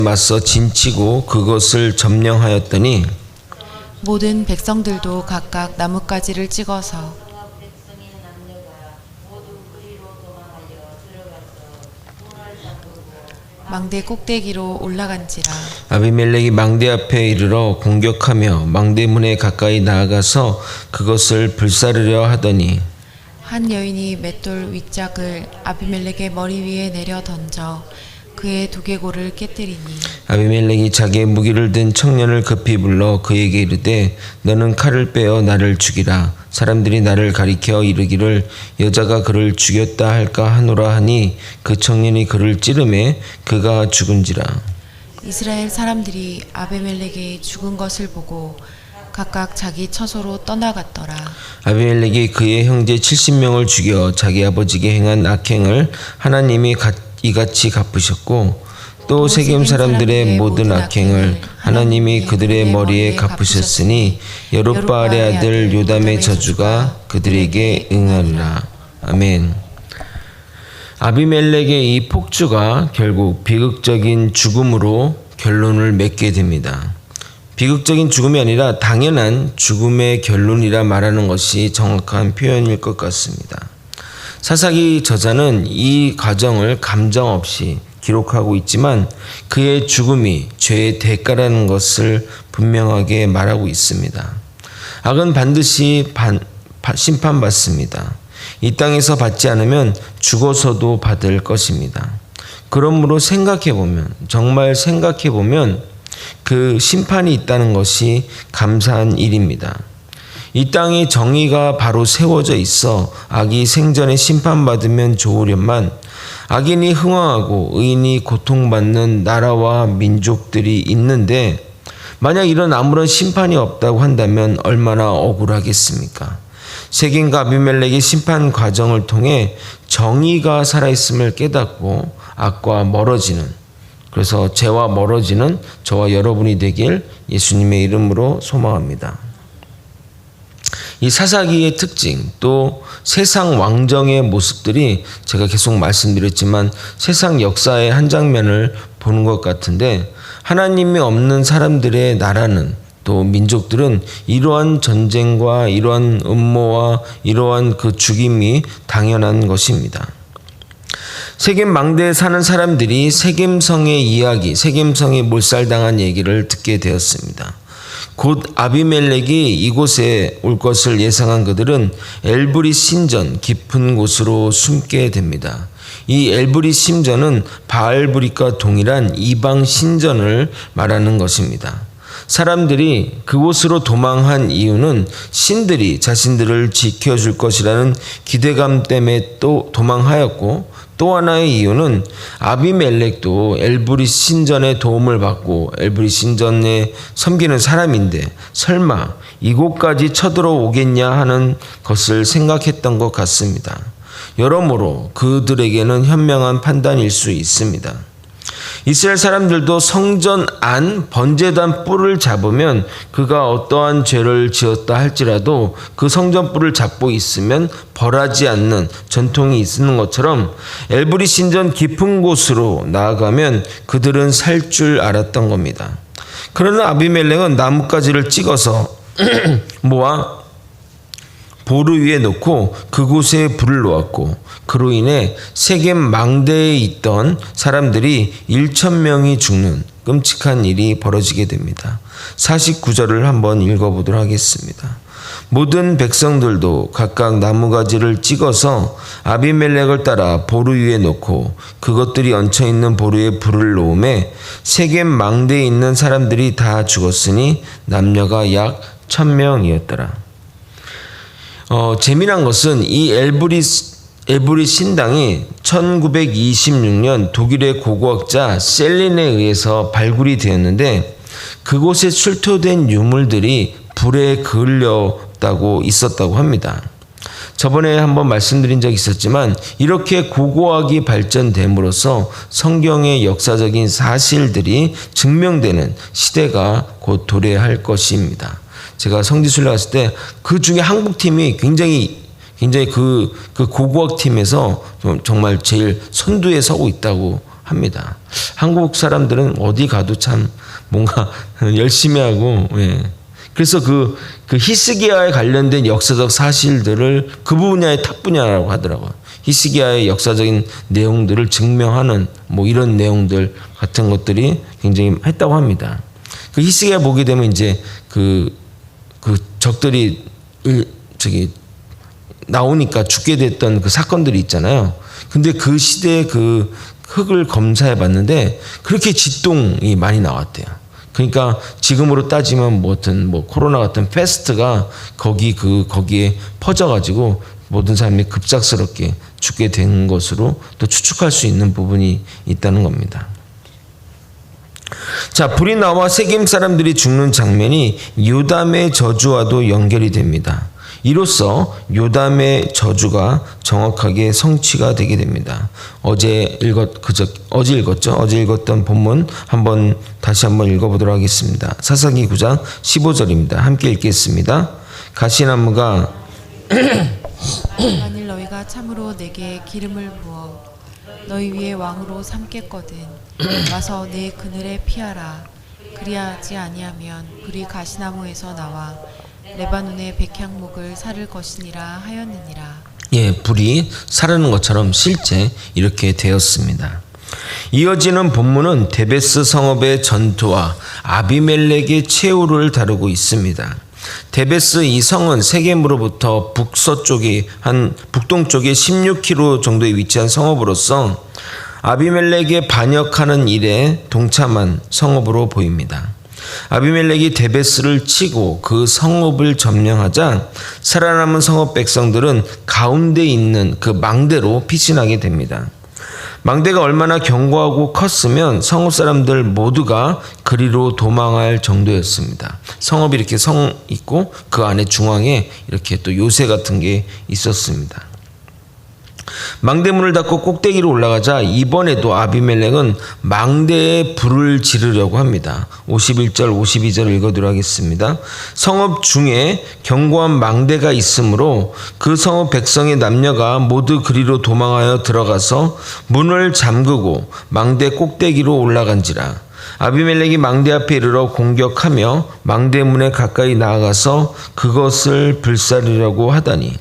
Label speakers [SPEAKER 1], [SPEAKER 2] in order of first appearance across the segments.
[SPEAKER 1] 맞서 진치고 그것을 점령하였더니
[SPEAKER 2] 모든 백성들도 각각 나뭇가지를 찍어서 망대 꼭대기로 올라간지라.
[SPEAKER 1] 아비멜렉이 망대 앞에 이르러 공격하며 망대 문에 가까이 나아가서 그것을 불사르려 하더니
[SPEAKER 2] 한 여인이 맷돌 윗짝을 아비멜렉의 머리 위에 내려 던져 그의 두개골을 깨뜨리니
[SPEAKER 1] 아비멜렉이 자기의 무기를 든 청년을 급히 불러 그에게 이르되 너는 칼을 빼어 나를 죽이라. 사람들이 나를 가리켜 이르기를 여자가 그를 죽였다 할까 하노라 하니 그 청년이 그를 찌르매 그가 죽은지라.
[SPEAKER 2] 이스라엘 사람들이 아비멜렉이 죽은 것을 보고 각각 자기 처소로 떠나갔더라.
[SPEAKER 1] 아비멜렉이 그의 형제 70명을 죽여 자기 아버지에게 행한 악행을 하나님이 이같이 갚으셨고 또 세겜 사람들의 모든 악행을 하나님이 그들의 머리에 갚으셨으니 여룻바알의 아들 요담의 저주가 그들에게 응하리라. 아멘. 아비멜렉의 이 폭주가 결국 비극적인 죽음으로 결론을 맺게 됩니다. 비극적인 죽음이 아니라 당연한 죽음의 결론이라 말하는 것이 정확한 표현일 것 같습니다. 사사기 저자는 이 과정을 감정 없이 기록하고 있지만 그의 죽음이 죄의 대가라는 것을 분명하게 말하고 있습니다. 악은 반드시 심판받습니다. 이 땅에서 받지 않으면 죽어서도 받을 것입니다. 그러므로 정말 생각해보면 그 심판이 있다는 것이 감사한 일입니다. 이 땅에 정의가 바로 세워져 있어 악이 생전에 심판받으면 좋으련만 악인이 흥왕하고 의인이 고통받는 나라와 민족들이 있는데 만약 이런 아무런 심판이 없다고 한다면 얼마나 억울하겠습니까? 세겜과 아비멜렉의 심판 과정을 통해 정의가 살아있음을 깨닫고 악과 멀어지는, 그래서 죄와 멀어지는 저와 여러분이 되길 예수님의 이름으로 소망합니다. 이 사사기의 특징, 또 세상 왕정의 모습들이 제가 계속 말씀드렸지만 세상 역사의 한 장면을 보는 것 같은데, 하나님이 없는 사람들의 나라는, 또 민족들은 이러한 전쟁과 이러한 음모와 이러한 그 죽임이 당연한 것입니다. 세겜 망대에 사는 사람들이 세겜성의 이야기, 세겜성이 몰살당한 얘기를 듣게 되었습니다. 곧 아비멜렉이 이곳에 올 것을 예상한 그들은 엘브리 신전 깊은 곳으로 숨게 됩니다. 이 엘브리 신전은 바알브릭과 동일한 이방 신전을 말하는 것입니다. 사람들이 그곳으로 도망한 이유는 신들이 자신들을 지켜줄 것이라는 기대감 때문에 또 도망하였고, 또 하나의 이유는 아비멜렉도 엘브리 신전의 도움을 받고 엘브리 신전에 섬기는 사람인데 설마 이곳까지 쳐들어오겠냐 하는 것을 생각했던 것 같습니다. 여러모로 그들에게는 현명한 판단일 수 있습니다. 이스라엘 사람들도 성전 안 번제단 뿔을 잡으면 그가 어떠한 죄를 지었다 할지라도 그 성전 뿔을 잡고 있으면 벌하지 않는 전통이 있는 것처럼 엘브리 신전 깊은 곳으로 나아가면 그들은 살 줄 알았던 겁니다. 그러나 아비멜렉은 나뭇가지를 찍어서 모아 보루 위에 놓고 그곳에 불을 놓았고, 그로 인해 세겜 망대에 있던 사람들이 1,000명이 죽는 끔찍한 일이 벌어지게 됩니다. 49절을 한번 읽어보도록 하겠습니다. 모든 백성들도 각각 나무가지를 찍어서 아비멜렉을 따라 보루 위에 놓고 그것들이 얹혀있는 보루에 불을 놓음에 세겜 망대에 있는 사람들이 다 죽었으니 남녀가 약 1,000명이었더라. 재미난 것은 이 엘브리 신당이 1926년 독일의 고고학자 셀린에 의해서 발굴이 되었는데, 그곳에 출토된 유물들이 불에 그을렸다고 있었다고 합니다. 저번에 한번 말씀드린 적이 있었지만 이렇게 고고학이 발전됨으로써 성경의 역사적인 사실들이 증명되는 시대가 곧 도래할 것입니다. 제가 성지순례 갔을 때 그 중에 한국팀이 굉장히 그 고고학 팀에서 정말 제일 선두에 서고 있다고 합니다. 한국 사람들은 어디 가도 참 뭔가 열심히 하고, 예. 그래서 그 히스기야에 관련된 역사적 사실들을 그 분야의 탑 분야라고 하더라고요. 히스기야의 역사적인 내용들을 증명하는 뭐 이런 내용들 같은 것들이 굉장히 했다고 합니다. 그 히스기야 보게 되면 이제 그 적들이 나오니까 죽게 됐던 그 사건들이 있잖아요. 근데 그 시대의 그 흙을 검사해 봤는데 그렇게 진동이 많이 나왔대요. 그러니까 지금으로 따지면 뭐 코로나 같은 패스트가 거기에 퍼져가지고 모든 사람이 급작스럽게 죽게 된 것으로 또 추측할 수 있는 부분이 있다는 겁니다. 자, 불이 나와 세겜 사람들이 죽는 장면이 요담의 저주와도 연결이 됩니다. 이로써 요담의 저주가 정확하게 성취가 되게 됩니다. 어제 읽었죠? 어제 읽었던 본문 다시 한번 읽어보도록 하겠습니다. 사사기 9장 15절입니다. 함께 읽겠습니다. 가시나무가
[SPEAKER 2] 만일 너희가 참으로 내게 기름을 부어 너희 위에 왕으로 삼겠거든 와서 내 그늘에 피하라. 그리하지 아니하면 불이 가시나무에서 나와 레바논의 백향목을 사를 것이니라 하였느니라.
[SPEAKER 1] 예, 불이 사르는 것처럼 실제 이렇게 되었습니다. 이어지는 본문은 데베스 성읍의 전투와 아비멜렉의 최후를 다루고 있습니다. 데베스 이 성은 세겜으로부터 북동쪽에 16km 정도에 위치한 성읍으로서 아비멜렉에 반역하는 일에 동참한 성읍으로 보입니다. 아비멜렉이 데베스를 치고 그 성읍을 점령하자 살아남은 성읍 백성들은 가운데 있는 그 망대로 피신하게 됩니다. 망대가 얼마나 견고하고 컸으면 성읍 사람들 모두가 그리로 도망할 정도였습니다. 성읍이 이렇게 성 있고 그 안에 중앙에 이렇게 또 요새 같은 게 있었습니다. 망대문을 닫고 꼭대기로 올라가자 이번에도 아비멜렉은 망대에 불을 지르려고 합니다. 51절 52절 읽어드리도록 하겠습니다. 성읍 중에 견고한 망대가 있으므로 그 성읍 백성의 남녀가 모두 그리로 도망하여 들어가서 문을 잠그고 망대 꼭대기로 올라간지라. 아비멜렉이 망대 앞에 이르러 공격하며 망대문에 가까이 나아가서 그것을 불사르려고 하다니.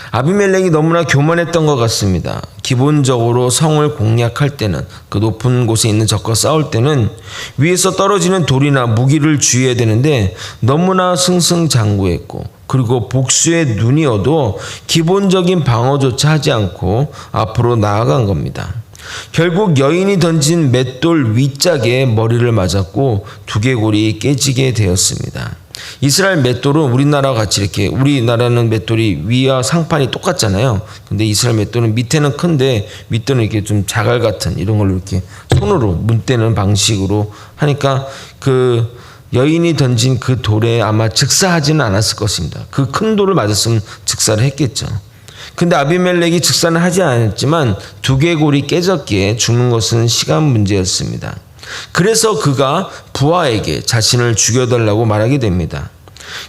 [SPEAKER 1] 아비멜렉이 너무나 교만했던 것 같습니다. 기본적으로 성을 공략할 때는 그 높은 곳에 있는 적과 싸울 때는 위에서 떨어지는 돌이나 무기를 주의해야 되는데 너무나 승승장구했고 그리고 복수의 눈이 어두워 기본적인 방어조차 하지 않고 앞으로 나아간 겁니다. 결국 여인이 던진 맷돌 윗짝에 머리를 맞았고 두개골이 깨지게 되었습니다. 이스라엘 맷돌은 우리나라와 같이 이렇게 우리나라는 맷돌이 위와 상판이 똑같잖아요. 근데 이스라엘 맷돌은 밑에는 큰데 윗돌은 이렇게 좀 자갈 같은 이런 걸로 이렇게 손으로 문대는 방식으로 하니까 그 여인이 던진 그 돌에 아마 즉사하지는 않았을 것입니다. 그 큰 돌을 맞았으면 즉사를 했겠죠. 근데 아비멜렉이 즉사는 하지 않았지만 두개골이 깨졌기에 죽는 것은 시간 문제였습니다. 그래서 그가 부하에게 자신을 죽여달라고 말하게 됩니다.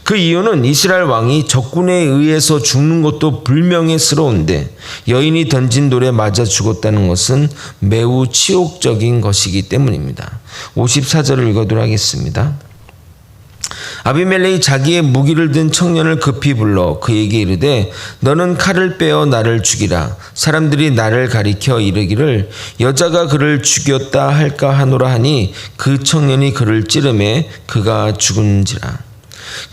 [SPEAKER 1] 그 이유는 이스라엘 왕이 적군에 의해서 죽는 것도 불명예스러운데 여인이 던진 돌에 맞아 죽었다는 것은 매우 치욕적인 것이기 때문입니다. 54절을 읽어도록 하겠습니다. 아비멜렉이 자기의 무기를 든 청년을 급히 불러 그에게 이르되 너는 칼을 빼어 나를 죽이라. 사람들이 나를 가리켜 이르기를 여자가 그를 죽였다 할까 하노라 하니 그 청년이 그를 찌르매 그가 죽은지라.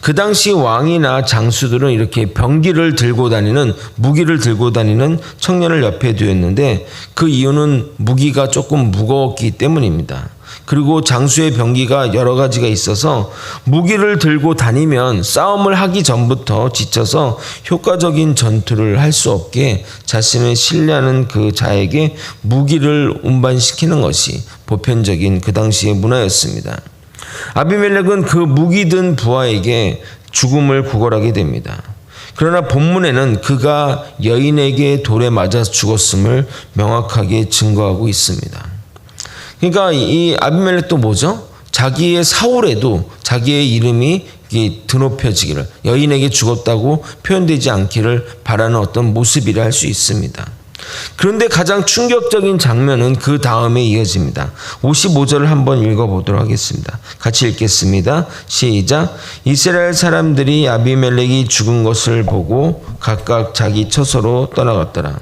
[SPEAKER 1] 그 당시 왕이나 장수들은 이렇게 병기를 들고 다니는 무기를 들고 다니는 청년을 옆에 두었는데 그 이유는 무기가 조금 무거웠기 때문입니다. 그리고 장수의 병기가 여러 가지가 있어서 무기를 들고 다니면 싸움을 하기 전부터 지쳐서 효과적인 전투를 할 수 없게 자신을 신뢰하는 그 자에게 무기를 운반시키는 것이 보편적인 그 당시의 문화였습니다. 아비멜렉은 그 무기 든 부하에게 죽음을 구걸하게 됩니다. 그러나 본문에는 그가 여인에게 돌에 맞아 죽었음을 명확하게 증거하고 있습니다. 그러니까 이 아비멜렉도 뭐죠? 자기의 사울에도 자기의 이름이 드높여지기를, 여인에게 죽었다고 표현되지 않기를 바라는 어떤 모습이라 할 수 있습니다. 그런데 가장 충격적인 장면은 그 다음에 이어집니다. 55절을 한번 읽어보도록 하겠습니다. 같이 읽겠습니다. 시작. 이스라엘 사람들이 아비멜렉이 죽은 것을 보고 각각 자기 처소로 떠나갔더라.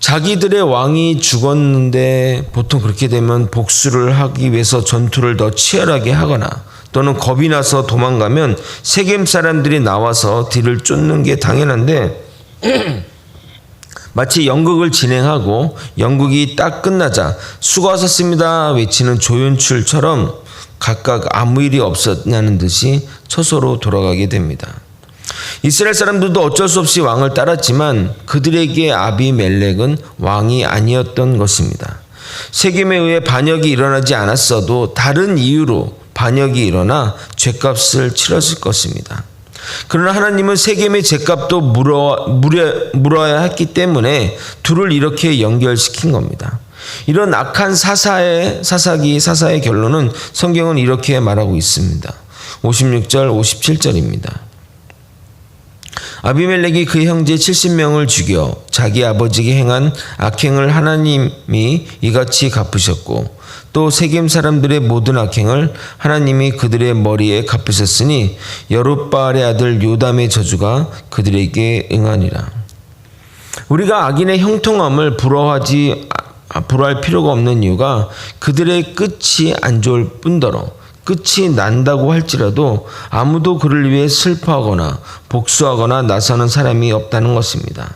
[SPEAKER 1] 자기들의 왕이 죽었는데 보통 그렇게 되면 복수를 하기 위해서 전투를 더 치열하게 하거나 또는 겁이 나서 도망가면 세겜 사람들이 나와서 뒤를 쫓는 게 당연한데 마치 연극을 진행하고 연극이 딱 끝나자 수고하셨습니다 외치는 조연출처럼 각각 아무 일이 없었냐는 듯이 처소로 돌아가게 됩니다. 이스라엘 사람들도 어쩔 수 없이 왕을 따랐지만 그들에게 아비멜렉은 왕이 아니었던 것입니다. 세겜에 의해 반역이 일어나지 않았어도 다른 이유로 반역이 일어나 죗값을 치렀을 것입니다. 그러나 하나님은 세겜의 죗값도 물어야 했기 때문에 둘을 이렇게 연결시킨 겁니다. 이런 악한 사사의 결론은 성경은 이렇게 말하고 있습니다. 56절 57절입니다. 아비멜렉이 그 형제 70명을 죽여 자기 아버지에게 행한 악행을 하나님이 이같이 갚으셨고 또 세겜 사람들의 모든 악행을 하나님이 그들의 머리에 갚으셨으니 여룻바알의 아들 요담의 저주가 그들에게 응하니라. 우리가 악인의 형통함을 부러워할 필요가 없는 이유가 그들의 끝이 안 좋을 뿐더러 끝이 난다고 할지라도 아무도 그를 위해 슬퍼하거나 복수하거나 나서는 사람이 없다는 것입니다.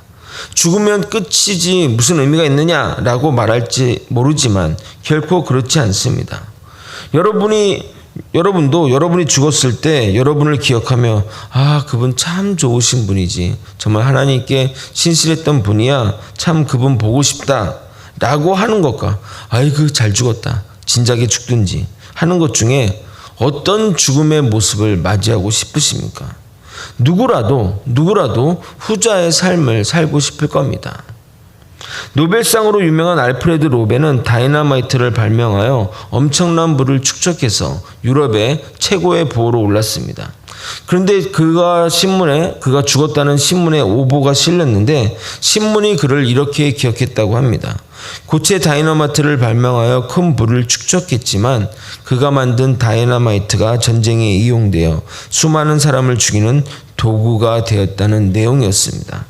[SPEAKER 1] 죽으면 끝이지 무슨 의미가 있느냐라고 말할지 모르지만 결코 그렇지 않습니다. 여러분도 여러분이 죽었을 때 여러분을 기억하며 그분 참 좋으신 분이지, 정말 하나님께 신실했던 분이야, 참 그분 보고 싶다 라고 하는 것과 아이고 잘 죽었다, 진작에 죽든지 하는 것 중에 어떤 죽음의 모습을 맞이하고 싶으십니까? 누구라도 후자의 삶을 살고 싶을 겁니다. 노벨상으로 유명한 알프레드 로베는 다이너마이트를 발명하여 엄청난 부를 축적해서 유럽의 최고의 부호로 올랐습니다. 그런데 그가 죽었다는 신문에 오보가 실렸는데 신문이 그를 이렇게 기억했다고 합니다. 고체 다이너마이트를 발명하여 큰 부를 축적했지만 그가 만든 다이너마이트가 전쟁에 이용되어 수많은 사람을 죽이는 도구가 되었다는 내용이었습니다.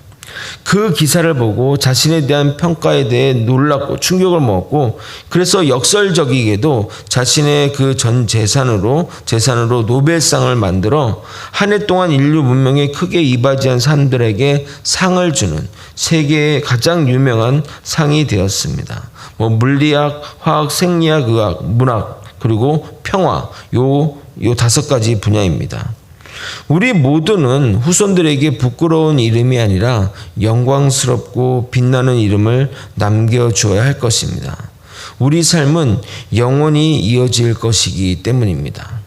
[SPEAKER 1] 그 기사를 보고 자신에 대한 평가에 대해 놀랐고 충격을 먹었고, 그래서 역설적이게도 자신의 그 전 재산으로 노벨상을 만들어 한 해 동안 인류 문명에 크게 이바지한 사람들에게 상을 주는 세계의 가장 유명한 상이 되었습니다. 물리학, 화학, 생리학, 의학, 문학, 그리고 평화, 요 5가지 분야입니다. 우리 모두는 후손들에게 부끄러운 이름이 아니라 영광스럽고 빛나는 이름을 남겨주어야 할 것입니다. 우리 삶은 영원히 이어질 것이기 때문입니다.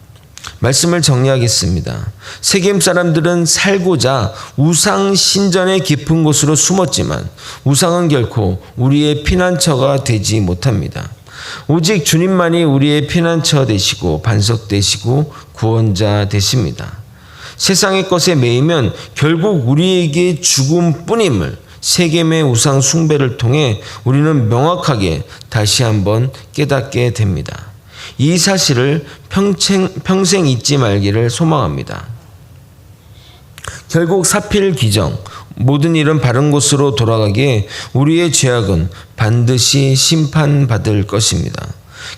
[SPEAKER 1] 말씀을 정리하겠습니다. 세겜 사람들은 살고자 우상 신전의 깊은 곳으로 숨었지만 우상은 결코 우리의 피난처가 되지 못합니다. 오직 주님만이 우리의 피난처 되시고 반석 되시고 구원자 되십니다. 세상의 것에 매이면 결국 우리에게 죽음뿐임을 세겜의 우상 숭배를 통해 우리는 명확하게 다시 한번 깨닫게 됩니다. 이 사실을 평생 잊지 말기를 소망합니다. 결국 사필귀정, 모든 일은 바른 곳으로 돌아가기에 우리의 죄악은 반드시 심판받을 것입니다.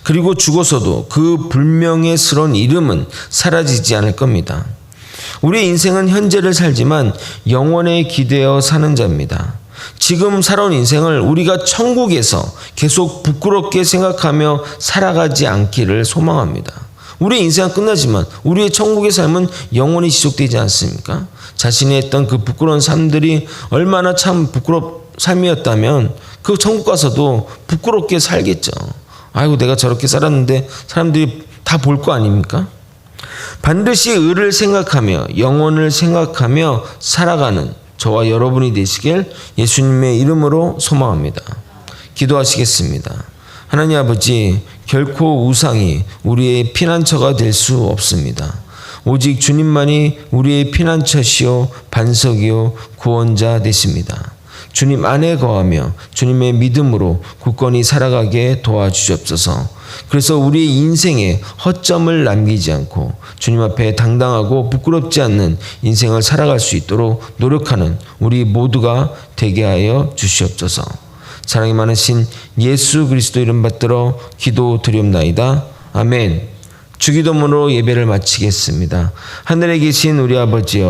[SPEAKER 1] 그리고 죽어서도 그 불명예스러운 이름은 사라지지 않을 겁니다. 우리의 인생은 현재를 살지만 영원에 기대어 사는 자입니다. 지금 살아온 인생을 우리가 천국에서 계속 부끄럽게 생각하며 살아가지 않기를 소망합니다. 우리의 인생은 끝나지만 우리의 천국의 삶은 영원히 지속되지 않습니까? 자신이 했던 그 부끄러운 삶들이 얼마나 참 부끄러운 삶이었다면 그 천국 가서도 부끄럽게 살겠죠. 아이고 내가 저렇게 살았는데 사람들이 다 볼 거 아닙니까? 반드시 의를 생각하며 영혼을 생각하며 살아가는 저와 여러분이 되시길 예수님의 이름으로 소망합니다. 기도하시겠습니다. 하나님 아버지, 결코 우상이 우리의 피난처가 될 수 없습니다. 오직 주님만이 우리의 피난처시요 반석이요 구원자 되십니다. 주님 안에 거하며 주님의 믿음으로 굳건히 살아가게 도와주시옵소서. 그래서 우리의 인생에 허점을 남기지 않고 주님 앞에 당당하고 부끄럽지 않는 인생을 살아갈 수 있도록 노력하는 우리 모두가 되게 하여 주시옵소서. 사랑이 많으신 예수 그리스도 이름 받들어 기도드리옵나이다. 아멘. 주기도문으로 예배를 마치겠습니다. 하늘에 계신 우리 아버지여,